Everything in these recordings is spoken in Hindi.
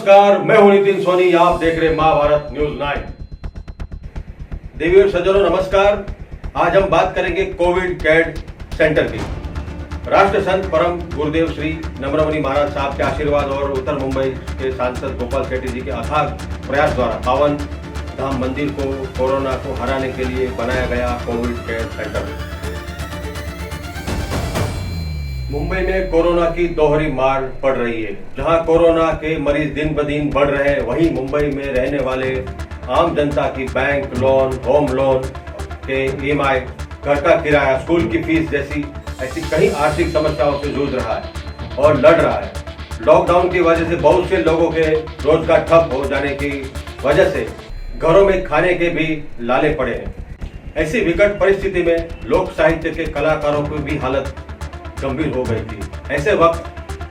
नमस्कार, मैं हूं नितिन सोनी। आप देख रहे महाभारत न्यूज 9। देवी और सज्जनों नमस्कार। आज हम बात करेंगे कोविड केयर सेंटर की। राष्ट्र संत परम गुरुदेव श्री नम्रमुनि महाराज साहब के आशीर्वाद और उत्तर मुंबई के सांसद गोपाल शेट्टी जी के अथाग प्रयास द्वारा पावन धाम मंदिर को कोरोना को हराने के लिए बनाया गया कोविड केयर सेंटर। मुंबई में कोरोना की दोहरी मार पड़ रही है। जहां कोरोना के मरीज दिन ब दिन बढ़ रहे हैं, वहीं मुंबई में रहने वाले आम जनता की बैंक लोन, होम लोन के ईएमआई, घर का किराया, स्कूल की फीस जैसी ऐसी कई आर्थिक समस्याओं से जूझ रहा है और लड़ रहा है। लॉकडाउन की वजह से बहुत से लोगों के रोजगार ठप हो जाने की वजह से घरों में खाने के भी लाले पड़े हैं। ऐसी विकट परिस्थिति में लोक साहित्य के कलाकारों की भी हालत गंभीर हो गई थी। ऐसे वक्त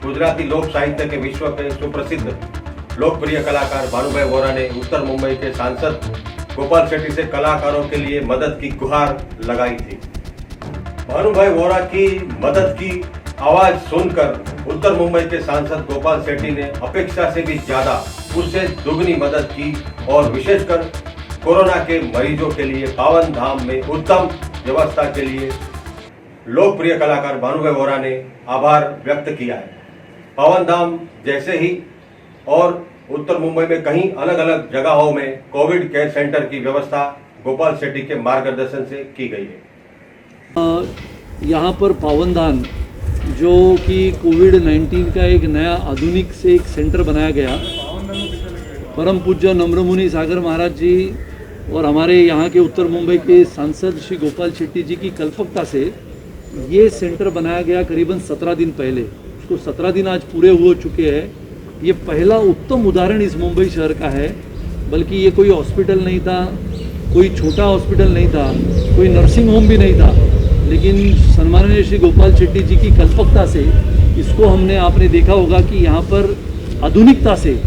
गुजराती लोक साहित्य के विश्व के सुप्रसिद्ध लोकप्रिय कलाकार भानुभाई वोरा ने उत्तर मुंबई के सांसद गोपाल शेट्टी से कलाकारों के लिए मदद की गुहार लगाई थी। भानुभाई वोरा की मदद की आवाज सुनकर उत्तर मुंबई के सांसद गोपाल शेट्टी ने अपेक्षा से भी ज्यादा उससे दुगनी मदद की और विशेषकर कोरोना के मरीजों के लिए पावन धाम में उत्तम व्यवस्था के लिए लोकप्रिय कलाकार भानुभाई वोरा ने आभार व्यक्त किया है। पावन धाम जैसे ही और उत्तर मुंबई में कहीं अलग अलग जगहों में कोविड केयर सेंटर की व्यवस्था गोपाल शेट्टी के मार्गदर्शन से की गई है। यहाँ पर पावन धाम जो कि कोविड-19 का एक नया आधुनिक से एक सेंटर बनाया गया, परम पूज्य नम्रमुनि सागर महाराज जी और हमारे यहाँ के उत्तर मुंबई के सांसद श्री गोपाल शेट्टी जी की कल्पकता से ये सेंटर बनाया गया करीबन 17 दिन पहले। उसको 17 दिन आज पूरे हो चुके हैं। ये पहला उत्तम उदाहरण इस मुंबई शहर का है। बल्कि ये कोई हॉस्पिटल नहीं था, कोई छोटा हॉस्पिटल नहीं था, कोई नर्सिंग होम भी नहीं था, लेकिन सम्माननीय श्री गोपाल शेट्टी जी की कल्पकता से इसको हमने, आपने देखा होगा कि यहाँ पर आधुनिकता से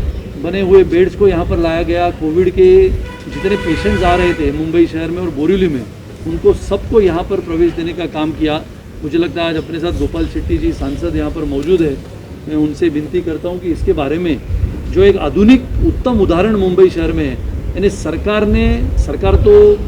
बने हुए बेड्स को यहाँ पर लाया गया। कोविड के जितने पेशेंट्स आ रहे थे मुंबई शहर में और बोरीवली में, उनको सबको यहाँ पर प्रवेश देने का काम किया। मुझे लगता है आज अपने साथ गोपाल शेट्टी जी सांसद यहाँ पर मौजूद है। मैं उनसे विनती करता हूँ कि इसके बारे में जो एक आधुनिक उत्तम उदाहरण मुंबई शहर में है, यानी सरकार तो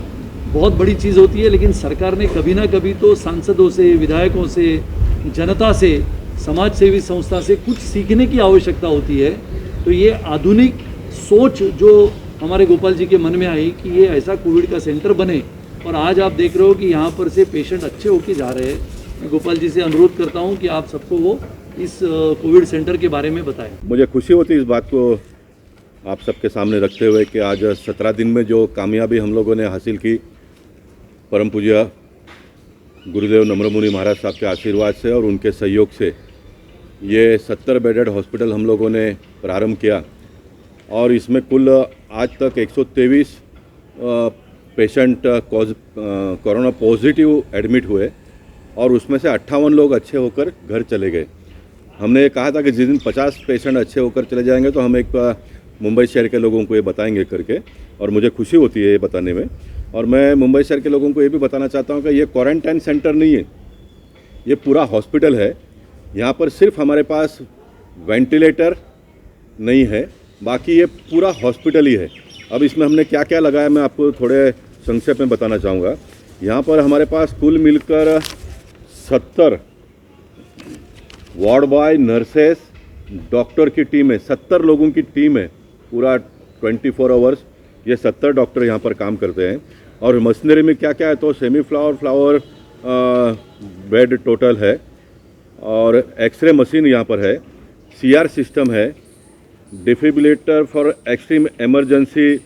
बहुत बड़ी चीज़ होती है, लेकिन सरकार ने कभी ना कभी तो सांसदों से, विधायकों से, जनता से, समाज सेवी संस्था से कुछ सीखने की आवश्यकता होती है। तो ये आधुनिक सोच जो हमारे गोपाल जी के मन में आई कि ये ऐसा कोविड का सेंटर बने, और आज आप देख रहे हो कि यहाँ पर से पेशेंट अच्छे होके जा रहे हैं। मैं गोपाल जी से अनुरोध करता हूँ कि आप सबको वो इस कोविड सेंटर के बारे में बताएं। मुझे खुशी होती है इस बात को आप सबके सामने रखते हुए कि आज 17 दिन में जो कामयाबी हम लोगों ने हासिल की, परम पूज्य गुरुदेव नम्रमुनि महाराज साहब के आशीर्वाद से और उनके सहयोग से ये 70 बेडेड हॉस्पिटल हम लोगों ने प्रारंभ किया। और इसमें कुल आज तक 123 पेशेंट कोरोना पॉजिटिव एडमिट हुए और उसमें से 58 लोग अच्छे होकर घर चले गए। हमने कहा था कि जिस दिन 50 पेशेंट अच्छे होकर चले जाएंगे तो हम एक मुंबई शहर के लोगों को ये बताएंगे करके, और मुझे खुशी होती है ये बताने में। और मैं मुंबई शहर के लोगों को ये भी बताना चाहता हूँ कि ये क्वारंटाइन सेंटर नहीं है, ये पूरा हॉस्पिटल है। यहाँ पर सिर्फ हमारे पास वेंटिलेटर नहीं है, बाकी ये पूरा हॉस्पिटल ही है। अब इसमें हमने क्या क्या लगाया मैं आपको थोड़े संक्षेप में बताना चाहूँगा। यहाँ पर हमारे पास कुल मिलकर 70 वार्ड बॉय, नर्सेस, डॉक्टर की टीम है। 70 लोगों की टीम है, पूरा 24 आवर्स ये 70 डॉक्टर यहाँ पर काम करते हैं। और मशीनरी में क्या क्या है तो सेमी फ्लावर बेड टोटल है, और एक्सरे मशीन यहाँ पर है, CR सिस्टम है, डिफिब्रिलेटर फॉर एक्सट्रीम इमरजेंसी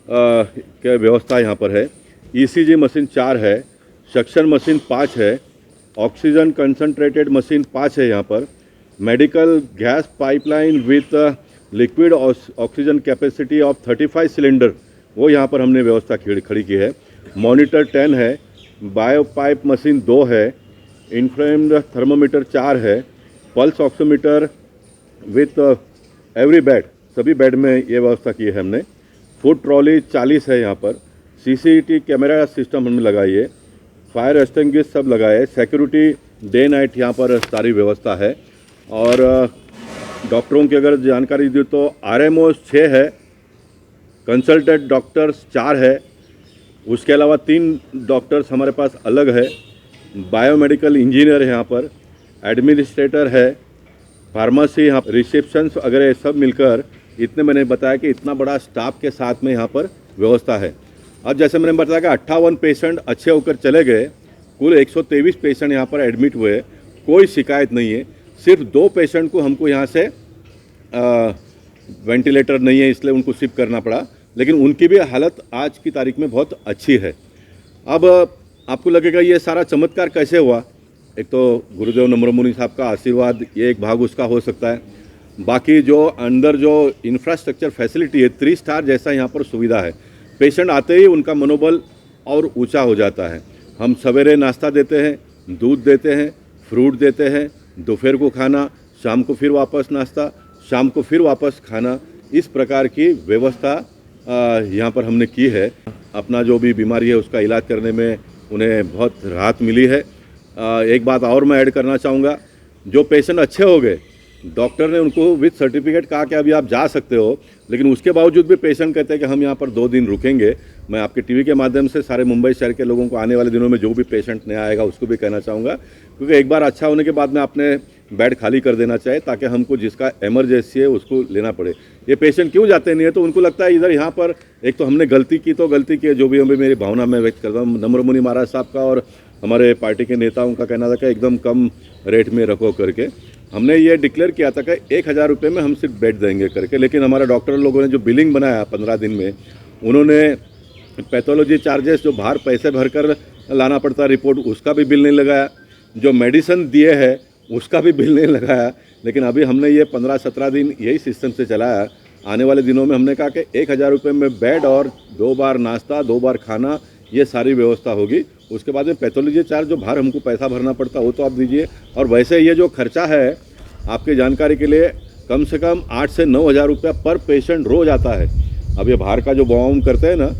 के व्यवस्था यहाँ पर है, ECG मशीन 4 है, सक्शन मशीन 5 है, ऑक्सीजन कंसनट्रेटेड मशीन 5 है यहाँ पर, medical gas pipeline with liquid oxygen capacity of 35 cylinder वो यहाँ पर हमने व्यवस्था खड़ी की है, मॉनिटर 10 है, बायो पाइप मशीन 2 है, इन्फ्रारेड थर्मोमीटर 4 है, pulse oximeter with every bed, सभी बेड में ये व्यवस्था की है हमने। फूड ट्रॉली 40 है यहाँ पर, CCTV कैमरा सिस्टम हमने लगाई है, फायर एक्सटिंग्विश सब लगाए, सिक्योरिटी डे नाइट यहाँ पर सारी व्यवस्था है। और डॉक्टरों की अगर जानकारी दी तो आरएमओ 6 है, कंसल्टेंट डॉक्टर्स 4 है, उसके अलावा 3 डॉक्टर्स हमारे पास अलग है, बायोमेडिकल इंजीनियर है यहाँ पर, एडमिनिस्ट्रेटर है, फार्मेसी यहाँ रिसेप्शन वगैरह सब मिलकर इतने मैंने बताया कि इतना बड़ा स्टाफ के साथ में यहाँ पर व्यवस्था है। अब जैसे मैंने बताया कि 58 पेशेंट अच्छे होकर चले गए, कुल 123 पेशेंट यहाँ पर एडमिट हुए, कोई शिकायत नहीं है। सिर्फ 2 पेशेंट को हमको यहाँ से वेंटिलेटर नहीं है इसलिए उनको शिफ्ट करना पड़ा, लेकिन उनकी भी हालत आज की तारीख में बहुत अच्छी है। अब आपको लगेगा ये सारा चमत्कार कैसे हुआ? एक तो गुरुदेव नम्रमुनि साहब का आशीर्वाद, ये एक भाग उसका हो सकता है। बाकी जो अंदर जो इंफ्रास्ट्रक्चर फैसिलिटी है, 3 स्टार जैसा यहाँ पर सुविधा है। पेशेंट आते ही उनका मनोबल और ऊंचा हो जाता है। हम सवेरे नाश्ता देते हैं, दूध देते हैं, फ्रूट देते हैं, दोपहर को खाना, शाम को फिर वापस नाश्ता, शाम को फिर वापस खाना, इस प्रकार की व्यवस्था यहाँ पर हमने की है। अपना जो भी बीमारी है उसका इलाज करने में उन्हें बहुत राहत मिली है। एक बात और मैं ऐड करना चाहूँगा, जो पेशेंट अच्छे हो गए, डॉक्टर ने उनको विद सर्टिफिकेट कहा कि अभी आप जा सकते हो, लेकिन उसके बावजूद भी पेशेंट कहते हैं कि हम यहाँ पर 2 दिन रुकेंगे। मैं आपके टीवी के माध्यम से सारे मुंबई शहर के लोगों को आने वाले दिनों में जो भी पेशेंट नया आएगा उसको भी कहना चाहूँगा, क्योंकि एक बार अच्छा होने के बाद में आपने बेड खाली कर देना चाहिए ताकि हमको जिसका इमरजेंसी है उसको लेना पड़े। ये पेशेंट क्यों जाते नहीं है? तो उनको लगता है इधर यहाँ पर एक तो हमने गलती की तो गलती की है, जो भी हमें मेरी भावना में व्यक्त करता हूँ। नम्रमुनि महाराज साहब का और हमारे पार्टी के नेताओं का कहना था कि एकदम कम रेट में रखो करके। हमने ये डिक्लेयर किया था कि 1000 रुपये में हम सिर्फ बेड देंगे करके, लेकिन हमारे डॉक्टर लोगों ने जो बिलिंग बनाया 15 दिन में, उन्होंने पैथोलॉजी चार्जेस जो बाहर पैसे भरकर लाना पड़ता रिपोर्ट, उसका भी बिल नहीं लगाया, जो मेडिसिन दिए है उसका भी बिल नहीं लगाया। लेकिन अभी हमने ये 15-17 दिन यही सिस्टम से चलाया। आने वाले दिनों में हमने कहा कि 1000 रुपये में बेड और 2 बार नाश्ता, 2 बार खाना, ये सारी व्यवस्था होगी। उसके बाद में पैथोलॉजी चार्ज जो बाहर हमको पैसा भरना पड़ता वो तो आप दीजिए। और वैसे ये जो खर्चा है आपके जानकारी के लिए कम से कम 8 से 9 हज़ार रुपया पर पेशेंट रोज आता है। अब ये बाहर का जो बॉम करते हैं ना,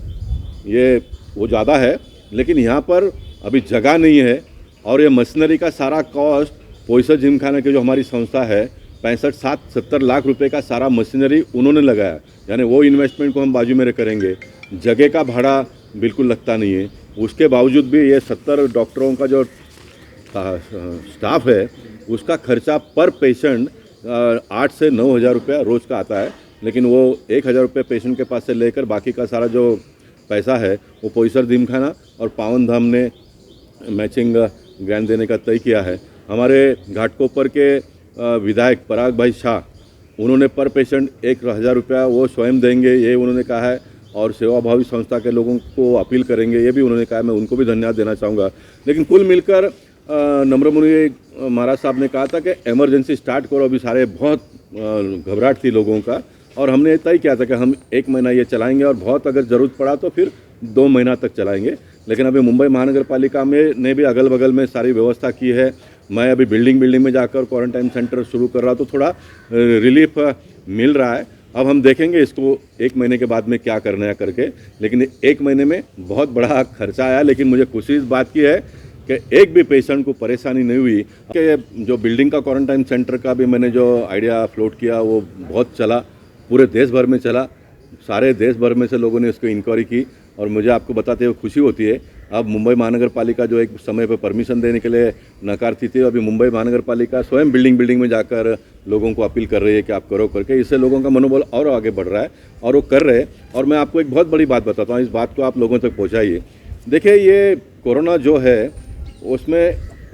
ये वो ज़्यादा है, लेकिन यहाँ पर अभी जगह नहीं है। और ये मशीनरी का सारा कॉस्ट पोईसर जिमखाना की जो हमारी संस्था है 65-70 लाख रुपए का सारा मशीनरी उन्होंने लगाया, यानी वो इन्वेस्टमेंट को हम बाजू में करेंगे। जगह का भाड़ा बिल्कुल लगता नहीं है। उसके बावजूद भी ये 70 डॉक्टरों का जो स्टाफ है उसका खर्चा पर पेशेंट 8 से 9 हज़ार रुपया रोज़ का आता है। लेकिन वो 1000 रुपये पेशेंट के पास से लेकर बाकी का सारा जो पैसा है वो पोईसर जिमखाना और पावन धाम ने मैचिंग ग्रांट देने का तय किया है। हमारे घाटकोपर के विधायक पराग भाई शाह, उन्होंने पर पेशेंट 1000 रुपया वो स्वयं देंगे, ये उन्होंने कहा है। और सेवाभावी संस्था के लोगों को अपील करेंगे, ये भी उन्होंने कहा है। मैं उनको भी धन्यवाद देना चाहूँगा। लेकिन कुल मिलकर नम्रमुनि महाराज साहब ने कहा था कि इमरजेंसी स्टार्ट करो। अभी सारे बहुत घबराहट थी लोगों का, और हमने तय किया था कि हम 1 महीना ये चलाएंगे और बहुत अगर ज़रूरत पड़ा तो फिर 2 महीना तक चलाएंगे। लेकिन अभी मुंबई महानगर पालिका में ने भी अगल बगल में सारी व्यवस्था की है। मैं अभी बिल्डिंग में जाकर क्वारंटाइन सेंटर शुरू कर रहा, तो थोड़ा रिलीफ मिल रहा है। अब हम देखेंगे इसको 1 महीने के बाद में क्या करना है करके। लेकिन 1 महीने में बहुत बड़ा खर्चा आया, लेकिन मुझे खुशी इस बात की है कि एक भी पेशेंट को परेशानी नहीं हुई। कि जो बिल्डिंग का क्वारंटाइन सेंटर का भी मैंने जो आइडिया फ्लोट किया वो बहुत चला, पूरे देश भर में चला। सारे देश भर में से लोगों ने इसको इंक्वायरी की, और मुझे आपको बताते हुए खुशी होती है। अब मुंबई महानगर पालिका जो एक समय पर परमिशन देने के लिए नकारती थी, अभी मुंबई महानगर पालिका स्वयं बिल्डिंग में जाकर लोगों को अपील कर रही है कि आप करो करके। इससे लोगों का मनोबल और आगे बढ़ रहा है और वो कर रहे हैं। और मैं आपको एक बहुत बड़ी बात बताता हूँ, इस बात को आप लोगों तक पहुँचाइए। देखिए, ये कोरोना जो है उसमें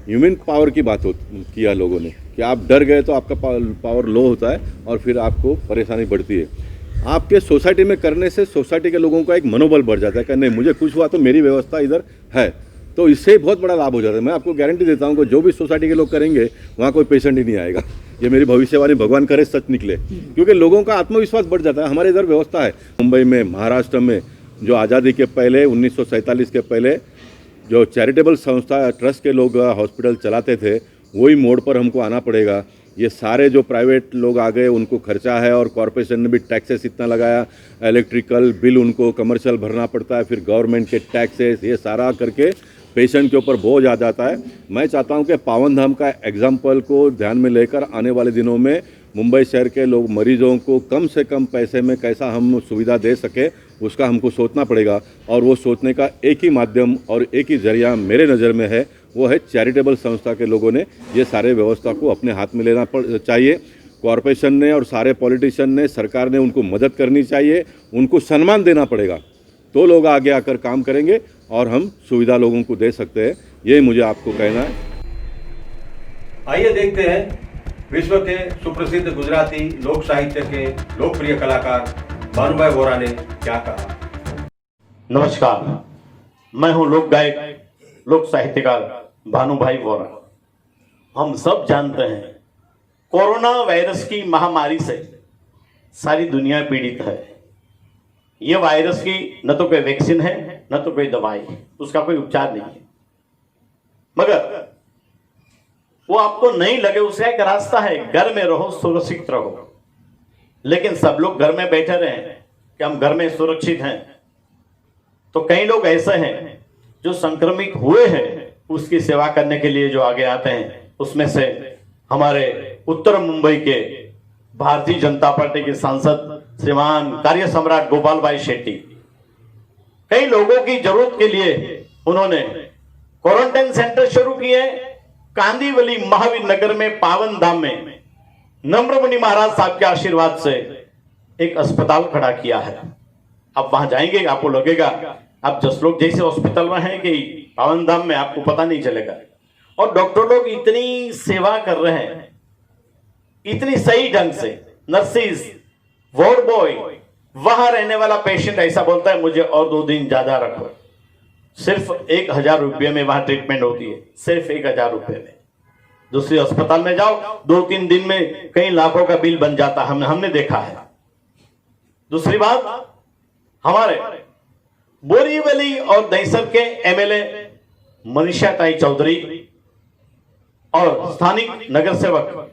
ह्यूमन पावर की बात किया लोगों ने कि आप डर गए तो आपका पावर लो होता है और फिर आपको परेशानी बढ़ती है। आपके सोसाइटी में करने से सोसाइटी के लोगों का एक मनोबल बढ़ जाता है कि नहीं, मुझे कुछ हुआ तो मेरी व्यवस्था इधर है, तो इससे बहुत बड़ा लाभ हो जाता है। मैं आपको गारंटी देता हूँ कि जो भी सोसाइटी के लोग करेंगे वहाँ कोई पेशेंट ही नहीं आएगा। ये मेरी भविष्यवाणी भगवान करे सच निकले, क्योंकि लोगों का आत्मविश्वास बढ़ जाता है। हमारे इधर व्यवस्था है। मुंबई में, महाराष्ट्र में जो आज़ादी के पहले 1947 के पहले जो चैरिटेबल संस्था ट्रस्ट के लोग हॉस्पिटल चलाते थे, वही मोड़ पर हमको आना पड़ेगा। ये सारे जो प्राइवेट लोग आ गए उनको खर्चा है, और कॉरपोरेशन ने भी टैक्सेस इतना लगाया, इलेक्ट्रिकल बिल उनको कमर्शियल भरना पड़ता है, फिर गवर्नमेंट के टैक्सेस, ये सारा करके पेशेंट के ऊपर बोझ आ जाता है। मैं चाहता हूं कि पावन धाम का एग्जाम्पल को ध्यान में लेकर आने वाले दिनों में मुंबई शहर के लोग मरीजों को कम से कम पैसे में कैसा हम सुविधा दे सके उसका हमको सोचना पड़ेगा। और वो सोचने का एक ही माध्यम और एक ही जरिया मेरे नज़र में है, वो है चैरिटेबल संस्था के लोगों ने ये सारे व्यवस्था को अपने हाथ में लेना चाहिए। कॉरपोरेशन ने और सारे पॉलिटिशियन ने, सरकार ने उनको मदद करनी चाहिए, उनको सम्मान देना पड़ेगा, तो लोग आगे आकर काम करेंगे और हम सुविधा लोगों को दे सकते हैं। ये मुझे आपको कहना है। आइए देखते हैं विश्व के सुप्रसिद्ध गुजराती लोक साहित्य के लोकप्रिय कलाकार भानुभाई वोरा ने क्या कहा। नमस्कार, मैं हूं लोक गायक, लोक साहित्यकार भानुभाई वोरा। हम सब जानते हैं कोरोना वायरस की महामारी से सारी दुनिया पीड़ित है। ये वायरस की न तो कोई वैक्सीन है, न तो कोई दवाई, उसका कोई उपचार नहीं है। मगर वो आपको नहीं लगे उसका एक रास्ता है, घर में रहो, सुरक्षित रहो। लेकिन सब लोग घर में बैठे रहे कि हम घर में सुरक्षित हैं, तो कई लोग ऐसे हैं जो संक्रमित हुए हैं, उसकी सेवा करने के लिए जो आगे आते हैं। उसमें से हमारे उत्तर मुंबई के भारतीय जनता पार्टी के सांसद श्रीमान कार्य सम्राट गोपाल भाई शेट्टी, कई लोगों की जरूरत के लिए उन्होंने क्वारंटाइन सेंटर शुरू किए। कांदीवली महावीर नगर में पावन धाम में नम्र मुनि महाराज साहब के आशीर्वाद से एक अस्पताल खड़ा किया है। आप वहां जाएंगे, आपको लगेगा आप जसलोक जैसे हॉस्पिटल में हैं कि पावन धाम में, आपको पता नहीं चलेगा। और डॉक्टर लोग इतनी सेवा कर रहे हैं, इतनी सही ढंग से। नर्सिस, वार्ड बॉय, वहां रहने वाला पेशेंट ऐसा बोलता है मुझे और 2 दिन ज्यादा रखो। सिर्फ 1000 रुपये में वहां ट्रीटमेंट होती है, सिर्फ 1000 रुपये में। दूसरी अस्पताल में जाओ, 2-3 दिन में कई लाखों का बिल बन जाता, हमने देखा है। दूसरी बात, हमारे बोरीवली और दहीसर के एमएलए मनीषा ताई चौधरी और स्थानिक नगर सेवक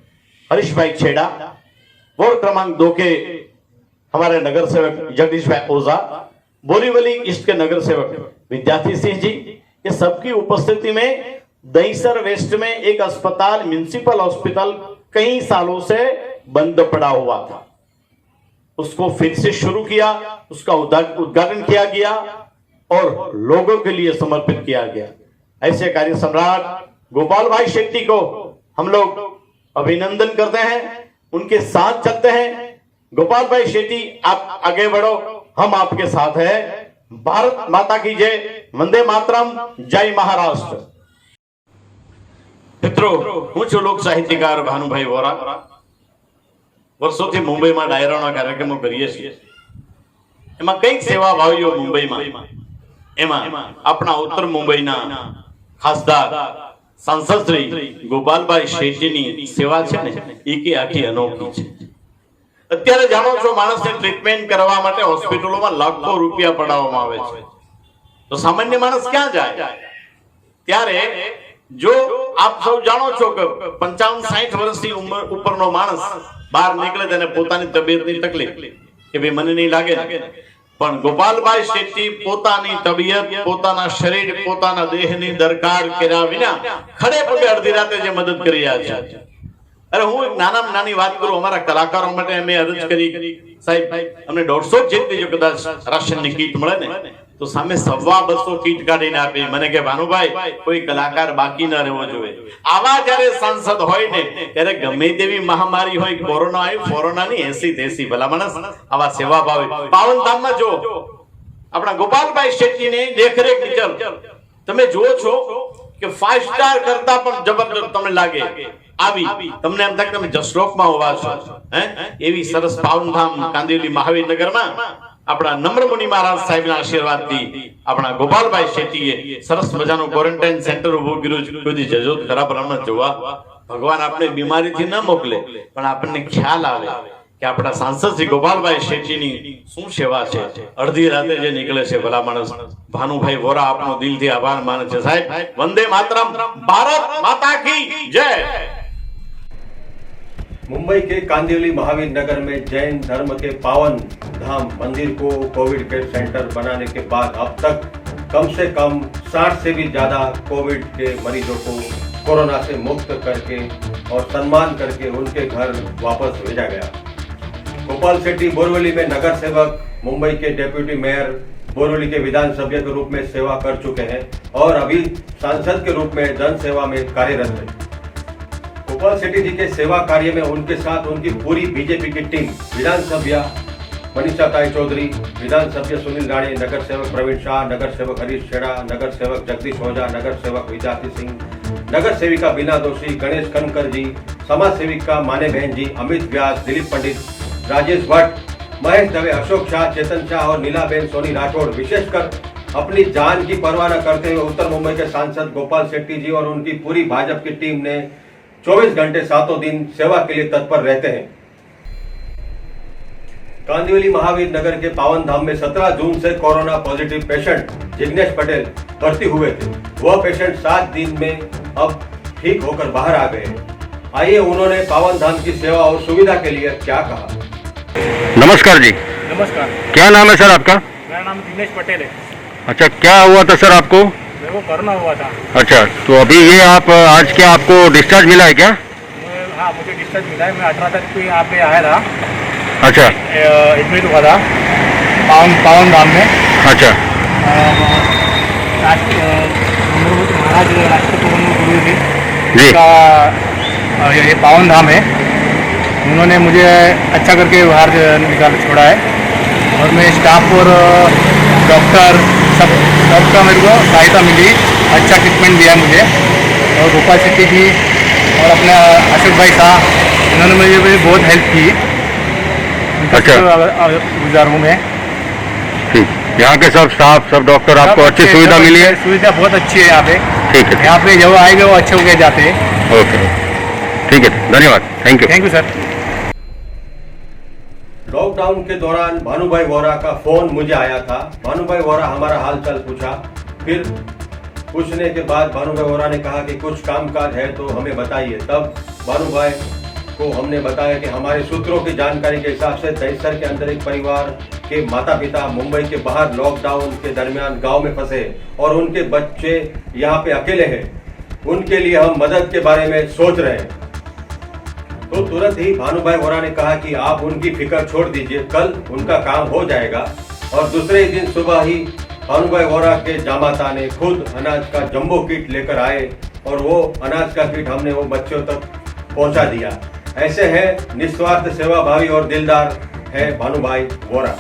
हरीश भाई छेड़ा, वार्ड क्रमांक 2 के हमारे नगर सेवक जगदीश भाई ओझा, बोरीवली ईस्ट के नगर सेवक विद्यार्थी सिंह जी, ये सबकी उपस्थिति में दहीसर वेस्ट में एक अस्पताल, म्युनिसिपल हॉस्पिटल कई सालों से बंद पड़ा हुआ था, उसको फिर से शुरू किया, उसका उद्घाटन किया गया और लोगों के लिए समर्पित किया गया। ऐसे कार्य सम्राट गोपाल भाई शेट्टी को हम लोग अभिनंदन करते हैं, उनके साथ चलते हैं। गोपाल भाई शेट्टी, आप आगे बढ़ो, हम आपके साथ हैं। भारत माता की जय, वंदे मातरम, जय महाराष्ट्र। મિત્રો, હું છું લોક સાહિત્યકાર ભાનુભાઈ વોરા। વર્ષોથી મુંબઈમાં ડાયરાના કાર્યક્રમો કરીએ છીએ। એમાં કઈક સેવાભાવીઓ મુંબઈમાં, એમાં આપણા ઉત્તર મુંબઈના ખાસદાર સાંસદ શ્રી ગોપાલભાઈ શેટ્ટીની સેવા છે ને, એ કે આખી અનોખી છે। અત્યારે જાણો છો, માણસને ટ્રીટમેન્ટ કરવા માટે હોસ્પિટલોમાં લાખો રૂપિયા પડાવવામાં આવે છે, તો સામાન્ય માણસ ક્યાં જાય? ત્યારે जो आप सब जानो छो कि 55-60 वर्षनी उम्र उपरनो माणस बहार निकले तेने पोतानी तबियतनी तकलीफ के भाई मने नहीं लागे, पण गोपालभाई शेट्टी पोतानी तबियत, पोताना शरीर, पोताना देहनी दरकार कर्या विना खड़े पगे अर्धी राते जे मदद करी रह्या छे। अरे हूँ एक नाना नानी बात करूं, अमारा कलाकारों माटे अमे अर्ज करी, साहेब अमने 150 जेटली जो कदाच राशननी किट मळे ने तो सामे 250 किट काढीने आपी। मने के भानुभाई, कोई कलाकार बाकी न रहेवो जोईए। आवा ज्यारे सांसद होय ने त्यारे गमे तेवी महामारी होय, कोरोना आयो, कोरोना नी 80-80 भला माणस आवा सेवा भावे पावन धाम में जो अपना गोपालभाई शेट्टी ने देखरेख नीचर तमे जुओ छो કે 5 સ્ટાર કરતા પણ જબરદસ્ત તમને લાગે આવી, તમને એમ થાય કે તમે જસલોકમાં હોવા છો હે। એવી સરસ પાવનધામ કાંદિવલી મહાવીર નગરમાં આપણા નમ્ર મુનિ મહારાજ સાહેબના આશીર્વાદથી આપણા ગોપાલભાઈ શેટ્ટીએ સરસ મજાનું ક્વોરન્ટાઇન સેન્ટર ઊભું કર્યું। કોઈ જજો ખરા પ્રમાણે જોવા ભગવાન આપણે બીમારીથી ન મોકલે, પણ આપણને ખ્યાલ આવે કે આપણા સાંસદ શ્રી ગોપાલભાઈ શેટ્ટીની શું સેવા છે। અડધી રાતે જે નીકળે છે ભલા માણસ। ભાનુભાઈ વોરા આપનો દિલથી આભાર માને છે। સાહેબ, વંદે માતરમ, ભારત માતા की जय। मुंबई के कांदिवली महावीर नगर में जैन धर्म के पावन धाम मंदिर को कोविड केयर सेंटर बनाने के बाद अब तक कम से कम 60 से भी ज्यादा कोविड के मरीजों को कोरोना से मुक्त करके और सम्मान करके उनके घर वापस भेजा गया। गोपाल शेट्टी बोरीवली में नगर सेवक, मुंबई के डेप्यूटी मेयर, बोरीवली के विधानसभ्य के रूप में सेवा कर चुके हैं और अभी सांसद के रूप में जन सेवा में कार्यरत है। गोपाल शेट्टी जी के सेवा कार्य में उनके साथ उनकी पूरी बीजेपी की टीम, विधानसभ्य मनीषा ताई चौधरी, विधानसभ्य सुनील राणे, नगर सेवक प्रवीण शाह, नगर सेवक हरीश छेड़ा, नगर सेवक जगदीश ओझा, नगर सेवक विद्यार्थी सिंह, नगर सेविका बीना दोषी, गणेश कनकर जी, समाज सेविका माने बहन जी, अमित व्यास, दिलीप पंडित, राजेश भट्ट, महेश दवे, अशोक शाह, चेतन शाह और नीलाबेन सोनी राठौड़, विशेषकर अपनी जान की परवाह न करते हुए उत्तर मुंबई के सांसद गोपाल शेट्टी जी और उनकी पूरी भाजपा की टीम ने 24 घंटे सातों दिन सेवा के लिए तत्पर रहते हैं। कांदिवली महावीर नगर के पावन धाम में 17 जून से corona positive patient Jignesh Patel भर्ती हुए थे। वह पेशेंट 7 दिन में अब ठीक होकर बाहर आ गए। आइए उन्होंने पावन धाम की सेवा और सुविधा के लिए क्या कहा। नमस्कार जी। नमस्कार, क्या नाम है सर आपका? मेरा नाम दिनेश पटेल है। अच्छा, क्या हुआ था सर आपको? मेरे को कोरोना हुआ था। अच्छा, तो अभी ये आप आज क्या आपको डिस्चार्ज मिला है क्या? हाँ, मुझे डिस्चार्ज मिला है। मैं 18 तारीख को यहाँ पे आया था। अच्छा, एडमिट हुआ था पावन धाम में। अच्छा, महाराज राष्ट्रपति गुरु जी जी का ये पावन धाम है। उन्होंने मुझे अच्छा करके बाहर निकाल छोड़ा है और मैं स्टाफ और डॉक्टर सबका मेरे को सहायता मिली, अच्छा ट्रीटमेंट दिया मुझे। और गोपाल शेट्टी जी और अपने अशोक भाई साहब, इन्होंने मुझे बहुत हेल्प की। अच्छा, गुजार हूँ मैं। ठीक। यहाँ के सब स्टाफ, सब डॉक्टर आपको अच्छी सुविधा मिली है? सुविधा बहुत अच्छी है यहाँ पे। ठीक है, यहाँ पे जो आएंगे वो अच्छे होके जाते हैं। ओके, ठीक है, धन्यवाद, thank you. Thank you sir. Lockdown के दौरान भानुभाई वोरा का फोन मुझे आया था। भानुभाई वोरा हमारा हालचाल पूछा। फिर पूछने के बाद भानुभाई वोरा ने कहा कि कुछ कामकाज है तो हमें बताइए। तब भानुभाई को हमने बताया कि हमारे सूत्रों की जानकारी के हिसाब से दहिसर के अंदर एक परिवार के माता पिता मुंबई के बाहर लॉकडाउन के दरमियान गांव में फंसे और उनके बच्चे यहाँ पे अकेले हैं। उनके लिए हम मदद के बारे में सोच रहे हैं। तो तुरंत ही भानुभाई वोरा ने कहा कि आप उनकी फिक्र छोड़ दीजिए, कल उनका काम हो जाएगा। और दूसरे दिन सुबह ही भानुभाई वोरा के जामाता ने खुद अनाज का जंबो किट लेकर आए और वो अनाज का किट हमने वो बच्चों तक पहुंचा दिया। ऐसे है निस्वार्थ सेवाभावी और दिलदार है भानुभाई वोरा।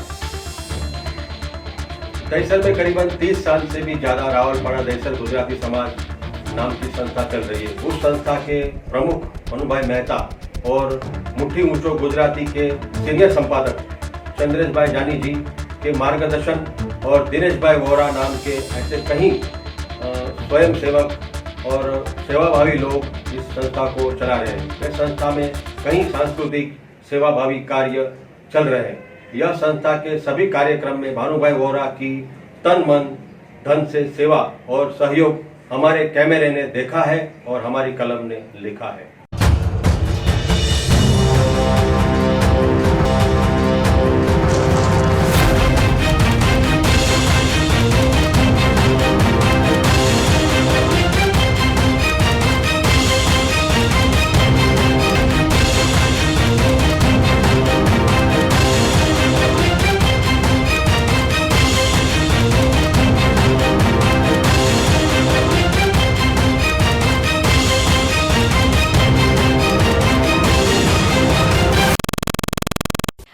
दहिसर में करीबन 30 साल से भी ज्यादा रावलपाड़ा दहिसर गुजराती समाज नाम की संस्था चल रही है। उस संस्था के प्रमुख भानुभाई मेहता और मुट्ठी ऊंचो गुजराती के सीनियर संपादक चंद्रेश भाई जानी जी के मार्गदर्शन और दिनेश भाई वोरा नाम के ऐसे कई स्वयं सेवक और सेवाभावी लोग इस संस्था को चला रहे हैं। इस संस्था में कई सांस्कृतिक सेवाभावी कार्य चल रहे हैं। यह संस्था के सभी कार्यक्रम में भानुभाई वोरा की तन मन धन से सेवा और सहयोग हमारे कैमरे ने देखा है और हमारी कलम ने लिखा है।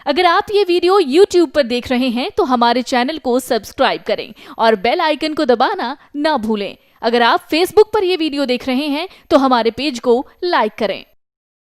अगर आप ये वीडियो YouTube पर देख रहे हैं तो हमारे चैनल को सब्सक्राइब करें और बेल आइकन को दबाना ना भूलें। अगर आप Facebook पर ये वीडियो देख रहे हैं तो हमारे पेज को लाइक करें।